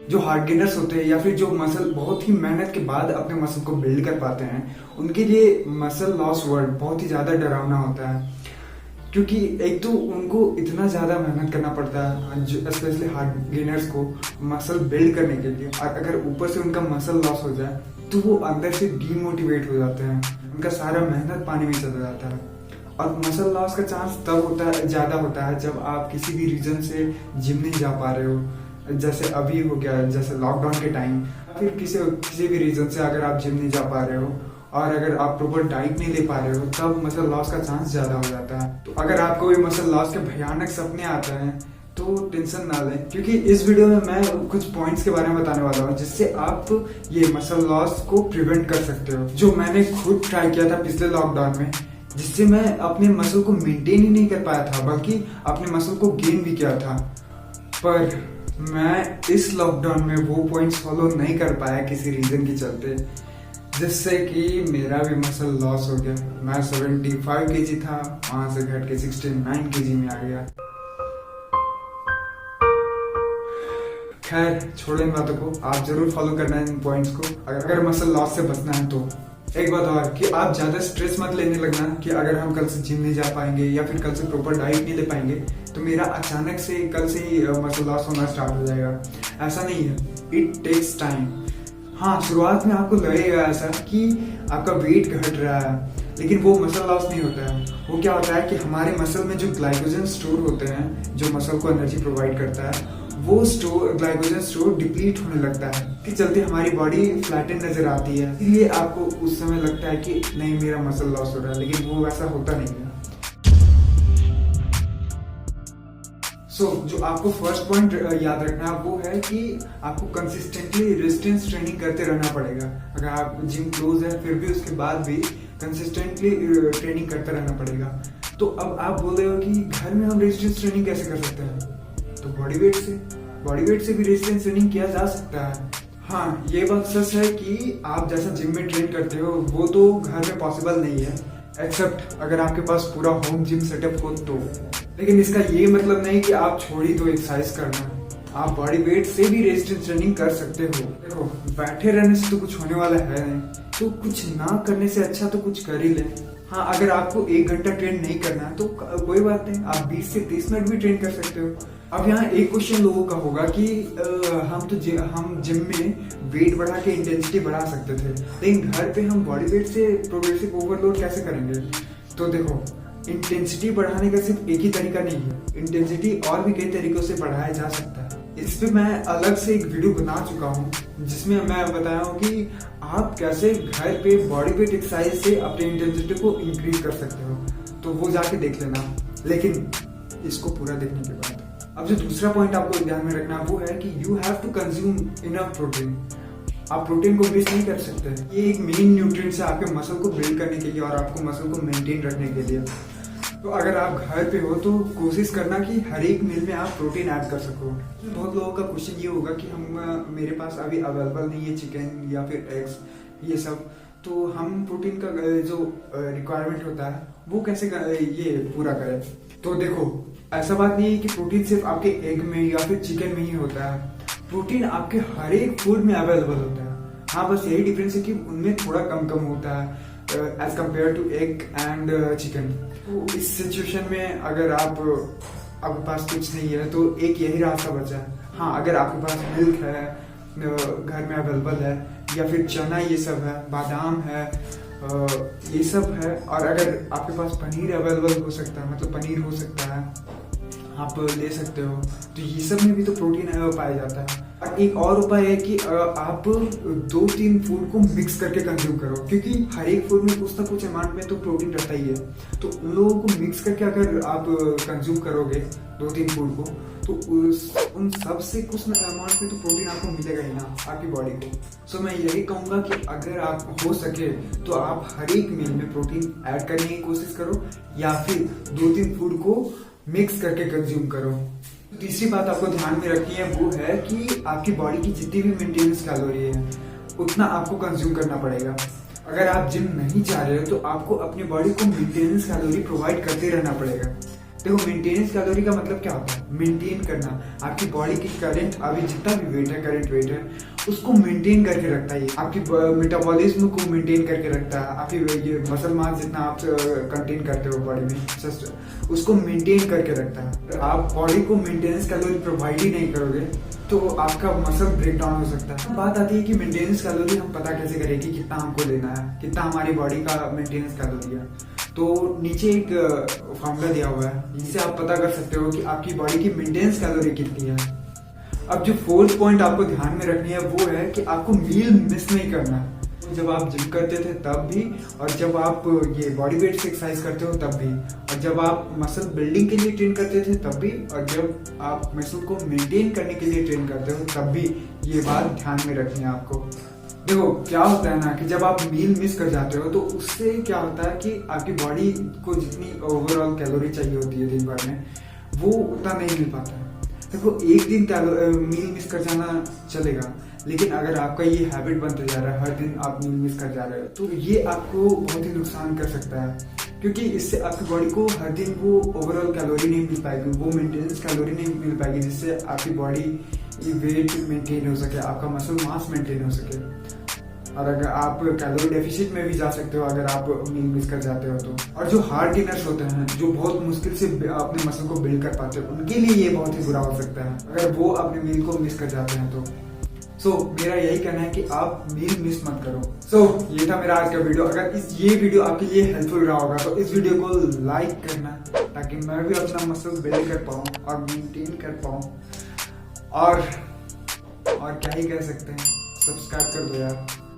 जो hard gainers होते हैं या फिर जो मसल बहुत ही मेहनत के बाद अपने मसल को बिल्ड कर पाते हैं, उनके लिए मसल लॉस वर्ड बहुत ही ज्यादा डरावना होता है। क्योंकि एक तो उनको इतना ज्यादा मेहनत करना पड़ता है, स्पेशली हार्ड गेनर्स को मसल बिल्ड करने के लिए। अगर ऊपर से उनका मसल लॉस हो जाए तो वो अंदर से डीमोटिवेट हो जाते हैं, उनका सारा मेहनत पानी में चला जाता है। और मसल लॉस का चांस तब ज्यादा होता है जब आप किसी भी रीजन से जिम नहीं जा पा रहे हो, जैसे अभी हो गया, जैसे लॉकडाउन के टाइम, फिर किसी भी रीजन से अगर आप जिम नहीं जा पा रहे हो और अगर आप प्रॉपर डाइट नहीं ले पा रहे हो, तब मसल लॉस का चांस ज्यादा हो जाता है। तो अगर आपको भी मसल लॉस के भयानक सपने आते हैं तो टेंशन ना लें, क्योंकि इस वीडियो में मैं कुछ पॉइंट्स के बारे में बताने वाला हूँ जिससे आप ये मसल लॉस को प्रिवेंट कर सकते हो, जो मैंने खुद ट्राई किया था पिछले लॉकडाउन में, जिससे मैं अपने मसल को मेंटेन ही नहीं कर पाया था बल्कि अपने मसल को गेन भी किया था। पर मैं इस लॉकडाउन में वो पॉइंट्स फॉलो नहीं कर पाया किसी रीजन के चलते, जिससे कि मेरा भी मसल लॉस हो गया। मैं 75 केजी था, वहां से घट के 69 केजी में आ गया। खैर छोड़ो इन बातों को, आप जरूर फॉलो करना है इन पॉइंट्स को अगर मसल लॉस से बचना है तो। एक बात और कि आप ज्यादा स्ट्रेस मत लेने लगना कि अगर हम कल से जिम नहीं जा पाएंगे या फिर कल से प्रॉपर डाइट नहीं ले पाएंगे तो मेरा अचानक से कल से ही मसल लॉस होना स्टार्ट हो जाएगा। ऐसा नहीं है, इट टेक्स टाइम। हाँ, शुरुआत में आपको लगेगा ऐसा कि आपका वेट घट रहा है, लेकिन वो मसल लॉस नहीं होता है। वो क्या होता है कि हमारे मसल में जो ग्लाइकोजन स्टोर होते हैं, जो मसल को एनर्जी प्रोवाइड करता है, वो ग्लाइकोजन स्टोर डिप्लीट होने लगता है, इसके चलते हमारी बॉडी फ्लैटन नजर आती है। इसलिए आपको उस समय लगता है कि नहीं मेरा मसल लॉस हो रहा है, लेकिन वो वैसा होता नहीं है। जो आपको फर्स्ट पॉइंट याद रखना वो है कि आपको कंसिस्टेंटली रेजिस्टेंस ट्रेनिंग करते रहना पड़ेगा। अगर आप जिम क्लोज है फिर भी उसके बाद भी कंसिस्टेंटली ट्रेनिंग करते रहना पड़ेगा। तो अब आप बोल रहे हो कि घर में हम रेजिस्टेंस ट्रेनिंग कैसे कर सकते हैं? तो बॉडी वेट से भी रेजिस्टेंस ट्रेनिंग किया जा सकता है। हाँ, ये बात सच है कि आप जैसा जिम में ट्रेन करते हो वो तो घर में पॉसिबल नहीं है, एक्सेप्ट अगर आपके पास पूरा होम जिम सेटअप हो तो। लेकिन इसका ये मतलब नहीं कि आप छोड़ ही दो एक्सरसाइज करना। आप बॉडी वेट से भी रेजिस्टेंस ट्रेनिंग कर सकते हो। देखो, बैठे रहने से तो कुछ होने वाला है नहीं, तो कुछ ना करने से अच्छा तो कुछ कर ही लें। हाँ, अगर आपको 1 घंटा ट्रेन नहीं करना है तो कोई बात नहीं, आप 20 से 30 मिनट भी ट्रेन कर सकते हो। अब यहाँ एक क्वेश्चन लोगों का होगा कि हम जिम में वेट बढ़ा के इंटेंसिटी बढ़ा सकते थे, लेकिन घर पे हम बॉडी वेट से प्रोग्रेसिव ओवरलोड कैसे करेंगे? तो देखो, इंटेंसिटी बढ़ाने का सिर्फ एक ही तरीका नहीं है, इंटेंसिटी और भी कई तरीकों से बढ़ाया जा सकता है। इस पे मैं अलग से एक वीडियो बना चुका हूँ जिसमें मैं बताया हूँ कि आप कैसे घर पे बॉडी वेट एक्सरसाइज से अपनी इंटेंसिटी को इंक्रीज कर सकते हो, तो वो जाके देख लेना। लेकिन इसको पूरा देखने के बाद अब जो दूसरा पॉइंट आपको ध्यान में रखना वो है कि you have to consume enough protein. आप प्रोटीन को मिस नहीं कर सकते। ये एक मेन न्यूट्रिएंट है आपके मसल को बिल्ड करने के लिए और आपको मसल को मेंटेन रखने के लिए। तो अगर आप घर पे हो तो कोशिश करना कि हर एक मील में आप प्रोटीन ऐड कर सको। बहुत लोगों का क्वेश्चन ये होगा कि मेरे पास अभी अवेलेबल नहीं है चिकन या फिर एग्स ये सब, तो हम प्रोटीन का जो रिक्वायरमेंट होता है वो कैसे ये पूरा करें? तो देखो, ऐसा बात नहीं है कि प्रोटीन सिर्फ आपके एग में या फिर चिकन में ही होता है। प्रोटीन आपके हर एक फूड में अवेलेबल होता है। हाँ, बस यही डिफरेंस है कि उनमें थोड़ा कम होता है as compared to egg and chicken. तो इस सिचुएशन में अगर आपके पास कुछ नहीं है तो एक यही रास्ता बचा है। हाँ, अगर आपके पास मिल्क है, घर में अवेलेबल है, या फिर चना ये सब है, बादाम है, ये सब है, और अगर आपके पास पनीर अवेलेबल हो सकता है, मतलब पनीर हो सकता है, आप ले सकते हो, तो ये सब में भी तो प्रोटीन पाया जाता है। और एक और उपाय है कि आप 2-3 फूड को मिक्स करके कंज्यूम करो, क्योंकि हर एक फूड में कुछ ना कुछ अमाउंट में तो प्रोटीन रहता ही है। तो उन लोगों को मिक्स करके अगर आप कंज्यूम करोगे 2-3 फूड को, तो उन सब से कुछ अमाउंट में तो प्रोटीन आपको मिलेगा ही ना आपकी बॉडी को। सो मैं यही कहूँगा कि अगर आप हो सके तो आप हर एक मील में प्रोटीन ऐड करने की कोशिश करो, या फिर 2-3 फूड को मिक्स करके कंज्यूम करो। तीसरी बात आपको ध्यान में रखनी है वो है कि आपकी बॉडी की जितनी भी मेंटेनेंस कैलोरी है उतना आपको कंज्यूम करना पड़ेगा। अगर आप जिम नहीं जा रहे हो तो आपको अपनी बॉडी को मेंटेनेंस कैलोरी प्रोवाइड करते रहना पड़ेगा। देखो मेंटेनेंस कैलोरी का मतलब क्या होता है, मेंटेन करना। आपकी बॉडी की करंट अभी जितना भी वेट है, करंट वेट है, उसको मेंटेन करके रखता है। आपकी मेटाबॉलिज्म को मेंटेन करके रखता है। आपकी ये मसल मास जितना आप कंटेन करते हो बॉडी में, उसको मेंटेन करके रखता है। आप बॉडी को मेंटेनेंस कैलोरी प्रोवाइड ही नहीं करोगे तो आपका मसल ब्रेक डाउन हो सकता है। बात आती है कि मेंटेनेंस कैलोरी हम पता कैसे करें कि कितना हमको लेना है, कितना हमारी बॉडी का मेंटेनेंस कैलोरी है। तो नीचे एक फॉर्मूला दिया हुआ है जिससे आप पता कर सकते हो कि आपकी बॉडी की मेंटेनेंस कैलोरी कितनी है। अब जो फोर्थ पॉइंट आपको ध्यान में रखनी है वो है कि आपको मील मिस नहीं करना। जब आप जिम करते थे तब भी, और जब आप ये बॉडी वेट से एक्सरसाइज करते हो तब भी, और जब आप मसल बिल्डिंग के लिए ट्रेन करते थे तब भी, और जब आप मसल को मेंटेन करने के लिए ट्रेन करते हो तब भी ये बात ध्यान में रखनी है आपको। देखो क्या होता है ना कि जब आप मील मिस कर जाते हो तो उससे क्या होता है कि आपकी बॉडी को जितनी ओवरऑल कैलोरी चाहिए होती है दिन भर में, वो उतना नहीं मिल पाता है। देखो एक दिन मील मिस कर जाना चलेगा, लेकिन अगर आपका ये हैबिट बनते जा रहा है, हर दिन आप मील मिस कर जा रहे हो, तो ये आपको बहुत ही नुकसान कर सकता है। क्योंकि इससे आपकी बॉडी को हर दिन वो ओवरऑल कैलोरी नहीं मिल पाएगी, वो मेंटेनेंस कैलोरी नहीं मिल पाएगी जिससे आपकी बॉडी वेट मेंटेन हो सके, आपका मसल मास मेंटेन हो सके। और अगर आप कैलोरी डेफिसिट में भी जा सकते हो अगर आप मील मिस कर जाते हो तो। और जो हार्ड गेनर्स होते हैं, जो बहुत मुश्किल से अपने मसल को बिल्ड कर पाते हैं, उनके लिए ये बहुत ही बुरा हो सकता है अगर वो अपने मील को मिस कर जाते हैं तो। मेरा यही कहना है कि आप मील मिस मत करो। ये था मेरा आज का वीडियो। अगर ये वीडियो आपके लिए हेल्पफुल रहा होगा तो इस वीडियो को लाइक करना, ताकि मैं भी अपना मसल बिल्ड कर पाऊँ और मेंटेन कर पाऊँ। और क्या ही कह सकते हैं, सब्सक्राइब कर दो यार।